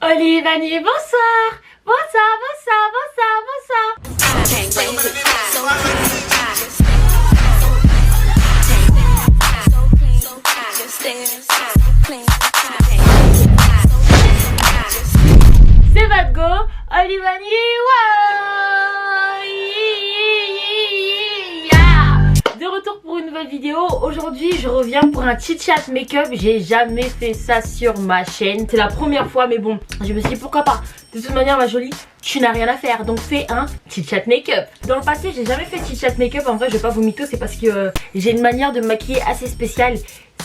Olivanie, bonsoir. Bonsoir, bonsoir, bonsoir, bonsoir. C'est votre go, Olivanie, de retour pour une nouvelle vidéo. Aujourd'hui je reviens pour un chit chat make-up. J'ai jamais fait ça sur ma chaîne, c'est la première fois, mais bon, je me suis dit pourquoi pas. De toute manière ma jolie, tu n'as rien à faire, donc fais un chit chat make-up. Dans le passé j'ai jamais fait chit chat make-up. En vrai je vais pas vous mytho, c'est parce que j'ai une manière de me maquiller assez spéciale.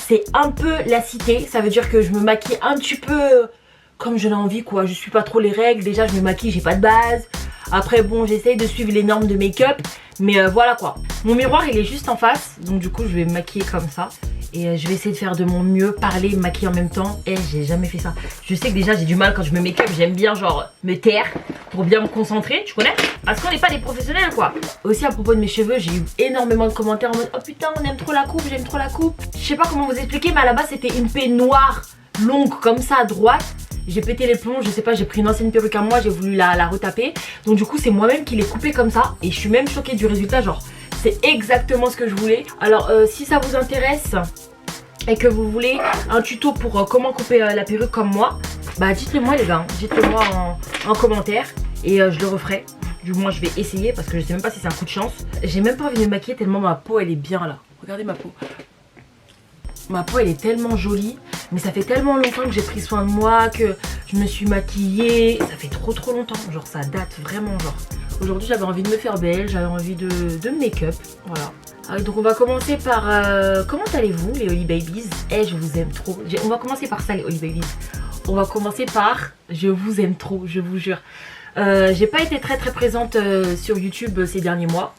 C'est un peu la cité, ça veut dire que je me maquille un petit peu comme je l'ai envie quoi. Je suis pas trop les règles, déjà je me maquille, j'ai pas de base. Après bon, j'essaye de suivre les normes de make-up, mais voilà quoi. Mon miroir il est juste en face, donc du coup je vais me maquiller comme ça. Et je vais essayer de faire de mon mieux, parler, me maquiller en même temps. Et j'ai jamais fait ça. Je sais que déjà j'ai du mal quand je me make-up, j'aime bien genre me taire pour bien me concentrer, tu connais? Parce qu'on n'est pas des professionnels quoi. Aussi à propos de mes cheveux, j'ai eu énormément de commentaires en mode oh putain on aime trop la coupe, j'aime trop la coupe. Je sais pas comment vous expliquer, mais à la base c'était une paix noire, longue comme ça à droite. J'ai pété les plombs, je sais pas, j'ai pris une ancienne perruque à moi, j'ai voulu la retaper. Donc du coup c'est moi-même qui l'ai coupée comme ça. Et je suis même choquée du résultat, genre c'est exactement ce que je voulais. Alors si ça vous intéresse et que vous voulez un tuto pour comment couper la perruque comme moi, bah dites-le moi les gars, dites-le moi en commentaire et je le referai. Du moins je vais essayer parce que je sais même pas si c'est un coup de chance. J'ai même pas envie de me maquiller tellement ma peau elle est bien là. Regardez ma peau. Ma peau elle est tellement jolie. Mais ça fait tellement longtemps que j'ai pris soin de moi, que je me suis maquillée. Ça fait trop longtemps, genre ça date vraiment genre. Aujourd'hui j'avais envie de me faire belle, j'avais envie de make-up, voilà. Alors, donc on va commencer par, comment allez-vous les Oli Babies? Je vous aime trop. On va commencer par ça les Oli Babies. On va commencer par, je vous aime trop, je vous jure. J'ai pas été très présente sur YouTube ces derniers mois.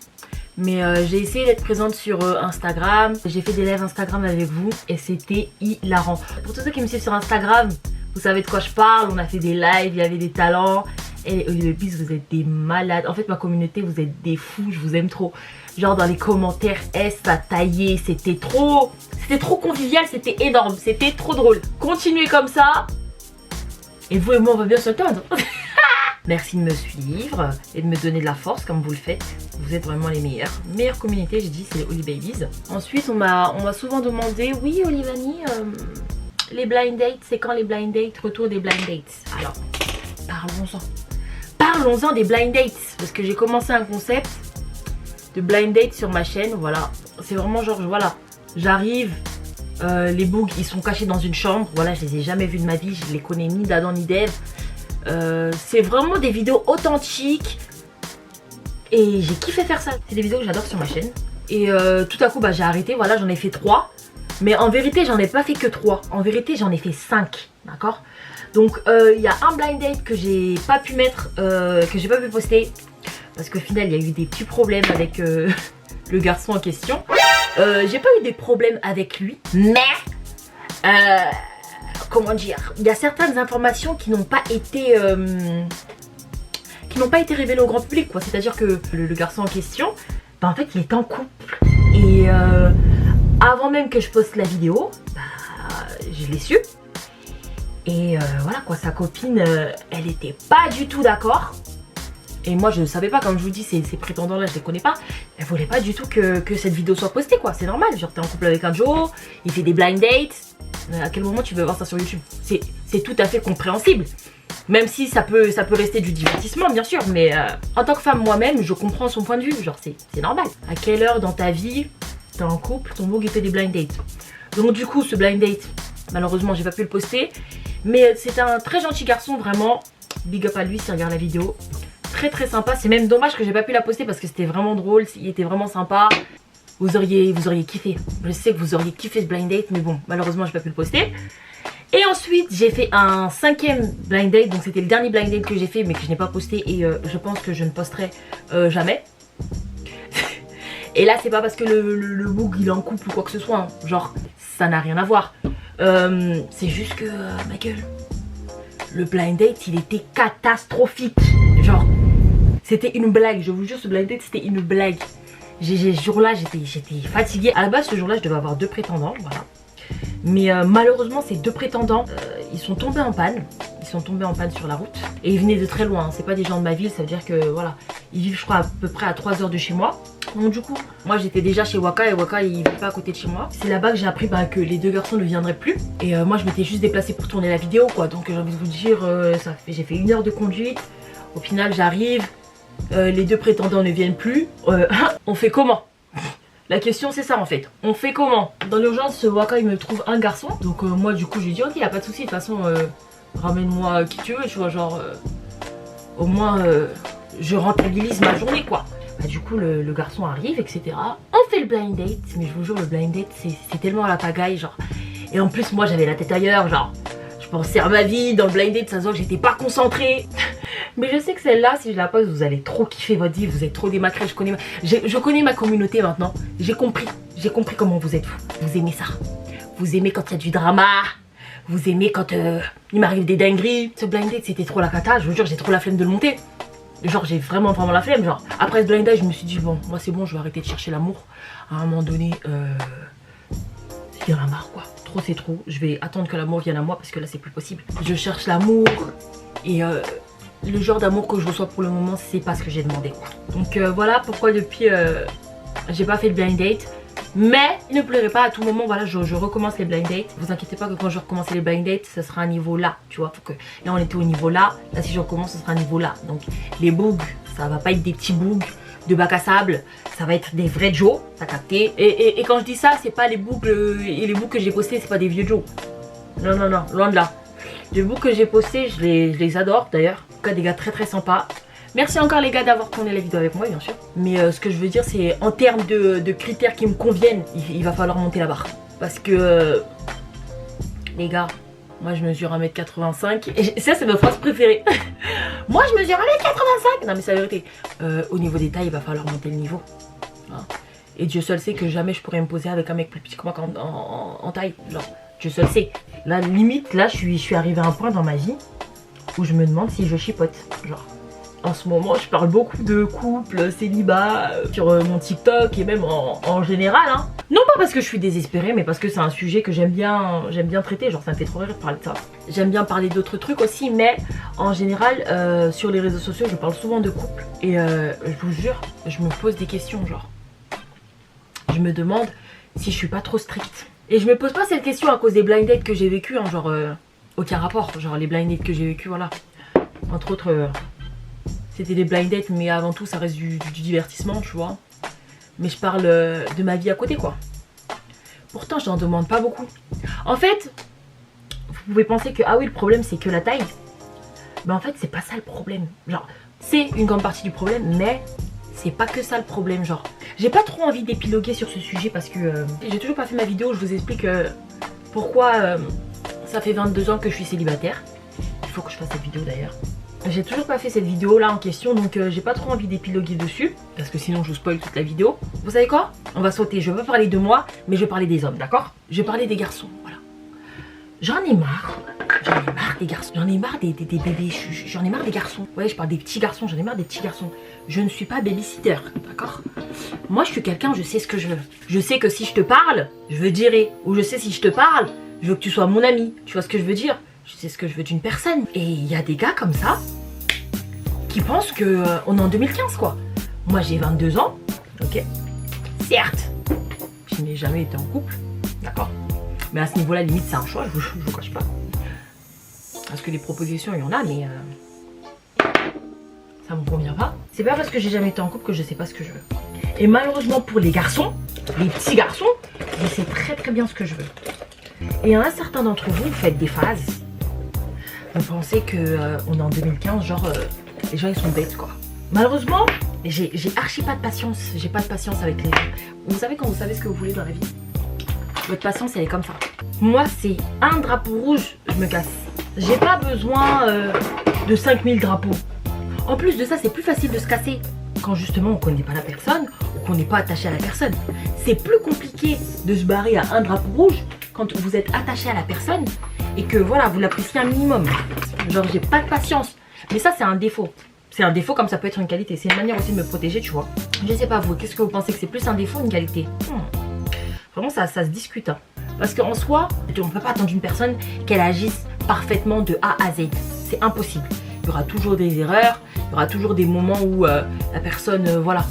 Mais j'ai essayé d'être présente sur Instagram. J'ai fait des lives Instagram avec vous et c'était hilarant. Pour tous ceux qui me suivent sur Instagram, vous savez de quoi je parle. On a fait des lives, il y avait des talents. Et les Oli Babies, vous êtes des malades. En fait ma communauté, vous êtes des fous, je vous aime trop. Genre dans les commentaires, ça taillait, c'était trop convivial, c'était énorme, c'était trop drôle. Continuez comme ça. Et vous et moi on va bien s'entendre. Merci de me suivre et de me donner de la force comme vous le faites. Vous êtes vraiment les meilleurs. Meilleure communauté, j'ai dit, c'est les Oli Babies. Ensuite, on m'a souvent demandé, oui Olivanie, les blind dates, c'est quand les blind dates, retour des blind dates. Alors, parlons-en. Parlons-en des blind dates. Parce que j'ai commencé un concept de blind date sur ma chaîne, voilà. C'est vraiment genre, voilà, j'arrive, les bugs, ils sont cachés dans une chambre. Voilà, je les ai jamais vus de ma vie, je les connais ni d'Adam ni d'Ève. C'est vraiment des vidéos authentiques et j'ai kiffé faire ça. C'est des vidéos que j'adore sur ma chaîne. Et tout à coup bah, j'ai arrêté, voilà j'en ai fait 3. Mais en vérité j'en ai pas fait que 3. En vérité j'en ai fait 5. D'accord. Donc il y a un blind date que j'ai pas pu mettre, que j'ai pas pu poster. Parce qu'au final il y a eu des petits problèmes avec le garçon en question. J'ai pas eu des problèmes avec lui. Mais comment dire, il y a certaines informations qui n'ont pas été révélées au grand public quoi. C'est à dire que le garçon en question, bah, en fait il est en couple. Et avant même que je poste la vidéo, bah, je l'ai su. Et voilà quoi, sa copine elle était pas du tout d'accord. Et moi je ne savais pas, comme je vous dis, ces prétendants là je les connais pas. Elle voulait pas du tout que cette vidéo soit postée quoi. C'est normal, genre t'es en couple avec un Joe, il fait des blind dates. À quel moment tu veux voir ça sur YouTube? C'est tout à fait compréhensible. Même si ça peut rester du divertissement bien sûr. Mais en tant que femme moi-même je comprends son point de vue. Genre c'est normal. À quelle heure dans ta vie t'es en couple, ton beau il fait des blind dates? Donc du coup ce blind date, malheureusement j'ai pas pu le poster. Mais c'est un très gentil garçon vraiment. Big up à lui s'il regarde la vidéo. Très sympa. C'est même dommage que j'ai pas pu la poster parce que c'était vraiment drôle. Il était vraiment sympa. Vous auriez kiffé. Je sais que vous auriez kiffé ce blind date, mais bon, malheureusement, j'ai pas pu le poster. Et ensuite, j'ai fait un 5e blind date. Donc, c'était le dernier blind date que j'ai fait, mais que je n'ai pas posté. Et je pense que je ne posterai jamais. Et là, c'est pas parce que le boug, il est en couple ou quoi que ce soit. Hein. Genre, ça n'a rien à voir. C'est juste que, ma gueule, le blind date, il était catastrophique. Genre, c'était une blague. Je vous jure, ce blind date, c'était une blague. Ce jour-là, j'étais fatiguée. À la base, ce jour-là, je devais avoir 2 prétendants, voilà. Mais malheureusement, ces 2 prétendants, ils sont tombés en panne. Ils ils sont tombés en panne sur la route. Et ils venaient de très loin, hein. C'est pas des gens de ma ville, ça veut dire que voilà, ils vivent je crois à peu près à 3 heures de chez moi. Donc du coup, moi j'étais déjà chez Waka et Waka il vit pas à côté de chez moi. C'est là-bas que j'ai appris que les deux garçons ne viendraient plus. Et moi je m'étais juste déplacée pour tourner la vidéo quoi. Donc j'ai envie de vous dire, j'ai fait 1 heure de conduite. Au final j'arrive, les deux prétendants ne viennent plus. On fait comment? La question c'est ça en fait, on fait comment? Dans l'urgence, Waka il me trouve un garçon. Donc moi du coup j'ai dit ok, y a pas de souci, de toute façon ramène-moi qui tu veux, tu vois, genre au moins je rentabilise ma journée quoi. Bah, du coup le garçon arrive etc. On fait le blind date, mais je vous jure le blind date c'est tellement à la pagaille genre. Et en plus moi j'avais la tête ailleurs genre. Je pensais à ma vie, dans le blind date ça se voit que j'étais pas concentrée. Mais je sais que celle-là, si je la pose, vous allez trop kiffer votre vie, vous êtes trop démacrés, je connais ma communauté maintenant. J'ai compris comment vous êtes vous aimez ça. Vous aimez quand il y a du drama, vous aimez quand il m'arrive des dingueries. Ce blind date c'était trop la cata, je vous jure j'ai trop la flemme de le monter. Genre j'ai vraiment la flemme genre. Après ce blind date je me suis dit bon, moi c'est bon, je vais arrêter de chercher l'amour. À un moment donné, il y en a marre quoi. Trop c'est trop, je vais attendre que l'amour vienne à moi parce que là c'est plus possible. Je cherche l'amour et le genre d'amour que je reçois pour le moment c'est pas ce que j'ai demandé quoi. Donc voilà pourquoi depuis j'ai pas fait de blind date. Mais ne pleurez pas, à tout moment voilà je recommence les blind dates. Vous inquiétez pas que quand je recommence les blind dates ça sera un niveau là, tu vois. Là on était au niveau là, là si je recommence ce sera un niveau là. Donc les bougs ça va pas être des petits bougs de bac à sable, ça va être des vrais Joe, t'as capté. Et quand je dis ça c'est pas les bougs et les bougs que j'ai postés, c'est pas des vieux Joe. Non loin de là. Les bougs que j'ai postés je les adore d'ailleurs. En tout cas des gars très sympas. Merci encore les gars d'avoir tourné la vidéo avec moi bien sûr. Mais ce que je veux dire c'est en termes de critères qui me conviennent, il va falloir monter la barre. Parce que les gars, moi je mesure 1m85 et ça c'est ma phrase préférée. Moi je mesure 1m85. Non mais c'est la vérité. Au niveau des tailles il va falloir monter le niveau. Hein. Et Dieu seul sait que jamais je pourrais me poser avec un mec plus petit que moi en taille. Genre Dieu seul sait. Là limite là je suis arrivée à un point dans ma vie où je me demande si je chipote. Genre en ce moment je parle beaucoup de couple, célibat sur mon TikTok et même en général hein. Non pas parce que je suis désespérée mais parce que c'est un sujet que j'aime bien traiter. Genre ça me fait trop rire de parler de ça. J'aime bien parler d'autres trucs aussi mais en général sur les réseaux sociaux je parle souvent de couple. Et je vous jure je me pose des questions genre. Je me demande si je suis pas trop stricte. Et je me pose pas cette question à cause des blind dates que j'ai vécu hein, genre aucun rapport. Genre les blind dates que j'ai vécu voilà. Entre autres c'était des blind dates mais avant tout ça reste du divertissement tu vois. Mais je parle de ma vie à côté quoi. Pourtant je n'en demande pas beaucoup. En fait vous pouvez penser que ah oui le problème c'est que la taille. Mais en fait c'est pas ça le problème. Genre c'est une grande partie du problème mais c'est pas que ça le problème genre. J'ai pas trop envie d'épiloguer sur ce sujet parce que j'ai toujours pas fait ma vidéo où je vous explique pourquoi ça fait 22 ans que je suis célibataire. Il faut que je fasse cette vidéo d'ailleurs. J'ai toujours pas fait cette vidéo là en question donc j'ai pas trop envie d'épiloguer dessus parce que sinon je vous spoil toute la vidéo. Vous savez quoi? On va sauter, je vais pas parler de moi mais je vais parler des hommes, d'accord? Je vais parler des garçons, voilà. J'en ai marre des garçons, j'en ai marre des bébés, j'en ai marre des garçons. Ouais je parle des petits garçons, j'en ai marre des petits garçons. Je ne suis pas babysitter, d'accord? Moi je suis quelqu'un, je sais ce que je veux. Je sais que si je te parle, je veux dire ou je sais si je te parle, je veux que tu sois mon ami, tu vois ce que je veux dire? Je sais ce que je veux d'une personne. Et il y a des gars comme ça qui pensent que on est en 2015 quoi. Moi j'ai 22 ans, ok. Certes, je n'ai jamais été en couple, d'accord. Mais à ce niveau-là, limite c'est un choix, je vous cache pas. Parce que les propositions il y en a, mais ça me convient pas. C'est pas parce que j'ai jamais été en couple que je sais pas ce que je veux. Et malheureusement pour les garçons, les petits garçons, je sais très bien ce que je veux. Et un certain d'entre vous, vous faites des phases. Vous pensez que on est en 2015, genre les gens ils sont bêtes quoi. Malheureusement, j'ai archi pas de patience. J'ai pas de patience avec les gens. Vous savez quand vous savez ce que vous voulez dans la vie, votre patience elle est comme ça. Moi c'est un drapeau rouge, je me casse. J'ai pas besoin de 5000 drapeaux. En plus de ça c'est plus facile de se casser quand justement on connaît pas la personne ou qu'on n'est pas attaché à la personne. C'est plus compliqué de se barrer à un drapeau rouge quand vous êtes attaché à la personne et que voilà vous l'appréciez un minimum. Genre j'ai pas de patience. Mais ça c'est un défaut. C'est un défaut comme ça peut être une qualité. C'est une manière aussi de me protéger tu vois. Je sais pas vous, qu'est-ce que vous pensez que c'est plus un défaut ou une qualité? Vraiment ça se discute hein. Parce qu'en soi, on peut pas attendre d'une personne qu'elle agisse parfaitement de A à Z. c'est impossible. Il y aura toujours des erreurs, il y aura toujours des moments où la personne, voilà,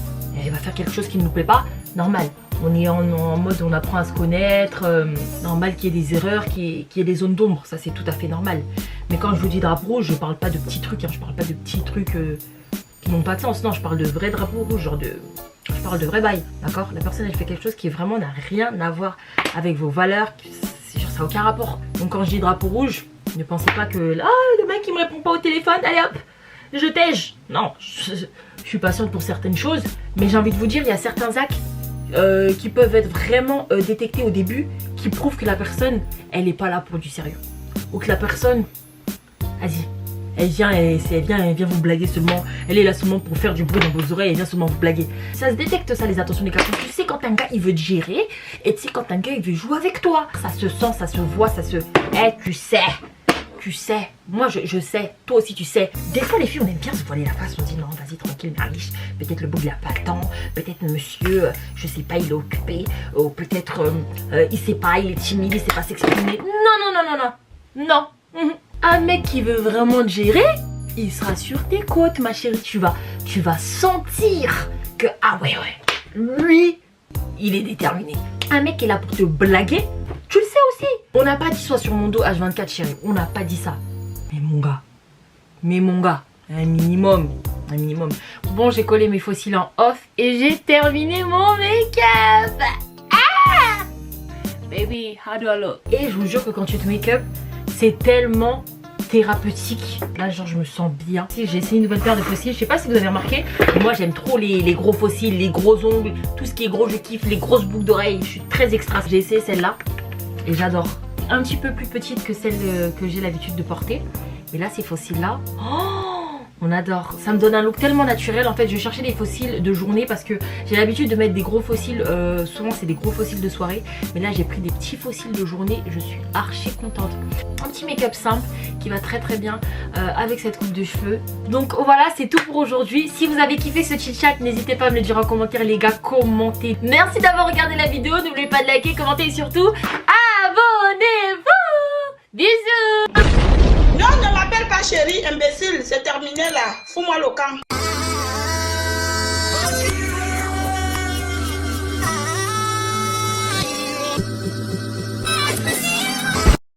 elle va faire quelque chose qui ne nous plaît pas, normal. On est en mode on apprend à se connaître, normal qu'il y ait des erreurs, qu'il y ait des zones d'ombre, ça c'est tout à fait normal. Mais quand je vous dis drapeau rouge, je parle pas de petits trucs, hein, je parle pas de petits trucs qui n'ont pas de sens, non, je parle de vrais drapeaux rouges, genre de... Je parle de vrai bail, d'accord? La personne elle fait quelque chose qui vraiment n'a rien à voir avec vos valeurs, genre, ça n'a aucun rapport. Donc quand je dis drapeau rouge, ne pensez pas que là, le mec il me répond pas au téléphone, allez hop, je tège. Non, je suis patiente pour certaines choses, mais j'ai envie de vous dire, il y a certains actes qui peuvent être vraiment détectés au début, qui prouvent que la personne, elle n'est pas là pour du sérieux. Ou que la personne, vas-y, elle vient vous blaguer seulement, elle est là seulement pour faire du bruit dans vos oreilles, elle vient seulement vous blaguer. Ça se détecte ça, les attentions des garçons. Tu sais quand un gars il veut te gérer, et tu sais quand un gars il veut jouer avec toi. Ça se sent, ça se voit, ça se... tu sais. Tu sais, moi je sais, toi aussi tu sais. Des fois les filles on aime bien se voiler la face, on dit non vas-y tranquille Marliche, peut-être le beau il a pas le temps, peut-être monsieur, je sais pas il est occupé, ou peut-être il sait pas, il est timide, il sait pas s'exprimer. Non. Un mec qui veut vraiment te gérer, il sera sur tes côtes ma chérie, tu vas sentir que ah ouais, lui il est déterminé. Un mec qui est là pour te blaguer, tu le sais aussi. On n'a pas dit sois sur mon dos H24 chérie, on n'a pas dit ça. Mais mon gars, un minimum. Bon, j'ai collé mes fossiles en off et j'ai terminé mon make-up. Ah baby, how do I look? Et je vous jure que quand tu te make-up, c'est tellement thérapeutique. Là genre je me sens bien. J'ai essayé une nouvelle paire de fossiles, je sais pas si vous avez remarqué, mais moi j'aime trop les gros fossiles, les gros ongles, tout ce qui est gros je kiffe, les grosses boucles d'oreilles, je suis très extra. J'ai essayé celle-là et j'adore. Un petit peu plus petite que celle que j'ai l'habitude de porter, mais là ces fossiles là, on adore. Ça me donne un look tellement naturel. En fait je vais chercher des fossiles de journée parce que j'ai l'habitude de mettre des gros fossiles, souvent c'est des gros fossiles de soirée, mais là j'ai pris des petits fossiles de journée, je suis archi contente. Un petit make-up simple qui va très bien avec cette coupe de cheveux. Donc voilà, c'est tout pour aujourd'hui. Si vous avez kiffé ce chit chat, n'hésitez pas à me le dire en commentaire les gars, commentez. Merci d'avoir regardé la vidéo, n'oubliez pas de liker, commenter et surtout abonnez-vous. Bisous. Non, ne m'appelle pas chérie, imbécile, c'est terminé là. Fous-moi le camp.